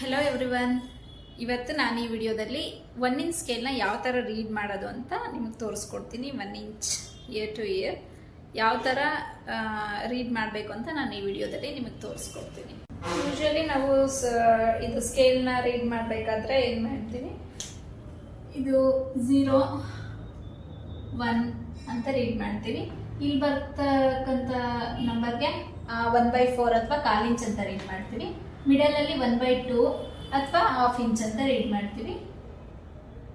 Hello everyone. ಇವತ್ತು ನಾನು ಈ ವಿಡಿಯೋದಲ್ಲಿ 1 ಇಂಚ್ ಸ್ಕೇಲ್ನ ಯಾವ ಥರ ರೀಡ್ ಮಾಡೋದು ಅಂತ ನಿಮಗೆ ತೋರಿಸ್ಕೊಡ್ತೀನಿ. 1 ಇಂಚ್ ಇಯರ್ ಟು ಇಯರ್ ಯಾವ ಥರ ರೀಡ್ ಮಾಡಬೇಕು ಅಂತ ನಾನು ಈ ವಿಡಿಯೋದಲ್ಲಿ ನಿಮಗೆ ತೋರಿಸ್ಕೊಡ್ತೀನಿ. ಯೂಶಲಿ ನಾವು ಇದು ಸ್ಕೇಲ್ನ ರೀಡ್ ಮಾಡಬೇಕಾದ್ರೆ ಏನು ಮಾಡ್ತೀವಿ, ಇದು 0, 1 ಅಂತ ರೀಡ್ ಮಾಡ್ತೀವಿ. ಇಲ್ಲಿ ಬರ್ತಕ್ಕಂಥ ನಂಬರ್ಗೆ 1/4 ಅಥವಾ 1/4 ಇಂಚ್ ಅಂತ ರೀಡ್ ಮಾಡ್ತೀವಿ. ಮಿಡಲಲ್ಲಿ 1/2 ಅಥವಾ 1/2 ಇಂಚ್ ಅಂತ ರೀಡ್ ಮಾಡ್ತೀವಿ.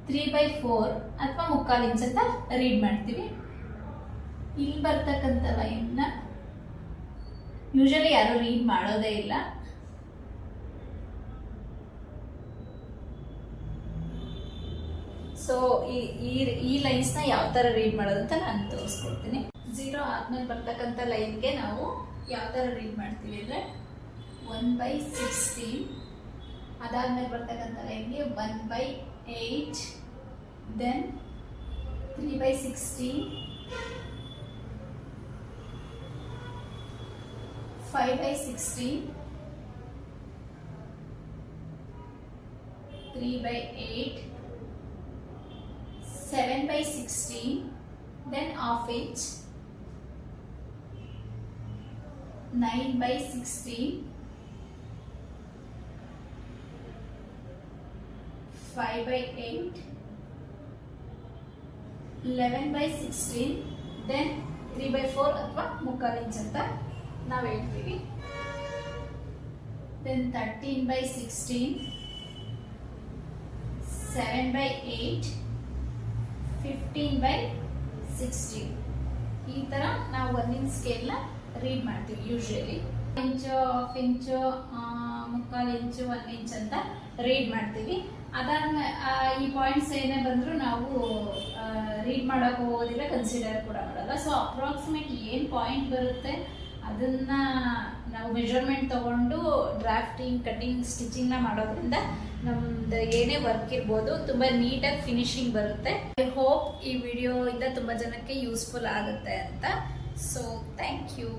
3/4 ಅಥವಾ 3/4 ಇಂಚ್ ಅಂತ ರೀಡ್ ಮಾಡ್ತೀವಿ. ಇಲ್ಲಿ ಬರ್ತಕ್ಕಂಥ ಲೈನ್ನ ಯೂಶಲಿ ಯಾರು ರೀಡ್ ಮಾಡೋದೇ ಇಲ್ಲ. ಸೊ ಈ ಲೈನ್ಸ್ನ ಯಾವ ಥರ ರೀಡ್ ಮಾಡೋದು ಅಂತ ನಾನು ತೋರಿಸ್ಕೊಡ್ತೀನಿ. 0 ಆದ್ಮೇಲೆ ಬರ್ತಕ್ಕಂಥ ಲೈನ್ಗೆ ನಾವು ಯಾವ ಥರ ರೀಡ್ ಮಾಡ್ತೀವಿ ಅಂದರೆ 1/16. ಅದಾದ್ಮೇಲೆ ಬರ್ತಕ್ಕಂಥ ಲೈನ್ಗೆ 1/8, ದೆನ್ 3/16, 5/16, 3/8, 7/16, then 1/2 inch, 9/16, 5/8, 11/16, then 3/4 ಅಥವಾ 3/4 ಇಂಚ್ ಅಂತ ನಾವು ಹೇಳ್ತೀವಿ. then 13/16, 7/8, 15/16. ಈ ಥರ ನಾವು 1 ಇಂಚ್ ಸ್ಕೇಲ್ನ ರೀಡ್ ಮಾಡ್ತೀವಿ. ಯೂಶಲಿ 1 ಇಂಚು, 1/2 ಇಂಚು, 3/4 ಇಂಚು, 1 ಇಂಚ್ ಅಂತ ರೀಡ್ ಮಾಡ್ತೀವಿ. ಅದಾದ್ಮೇಲೆ ಈ ಪಾಯಿಂಟ್ಸ್ ಏನೇ ಬಂದರೂ ನಾವು ರೀಡ್ ಮಾಡೋಕೆ ಹೋಗೋದಿಲ್ಲ, ಕನ್ಸಿಡರ್ ಕೂಡ ಮಾಡಲ್ಲ. ಸೊ ಅಪ್ರಾಕ್ಸಿಮೇಟ್ ಏನು ಪಾಯಿಂಟ್ ಬರುತ್ತೆ ಅದನ್ನ ನಾವು ಮೆಜರ್ಮೆಂಟ್ ತಗೊಂಡು ಡ್ರಾಫ್ಟಿಂಗ್, ಕಟಿಂಗ್, ಸ್ಟಿಚಿಂಗ್ನ ಮಾಡೋದ್ರಿಂದ ನಮ್ದು ಏನೇ ವರ್ಕ್ ಇರ್ಬೋದು ತುಂಬ ನೀಟಾಗಿ ಫಿನಿಶಿಂಗ್ ಬರುತ್ತೆ. ಐ ಹೋಪ್ ಈ ವಿಡಿಯೋ ಇಂದ ತುಂಬ ಜನಕ್ಕೆ ಯೂಸ್ಫುಲ್ ಆಗುತ್ತೆ ಅಂತ. So thank you.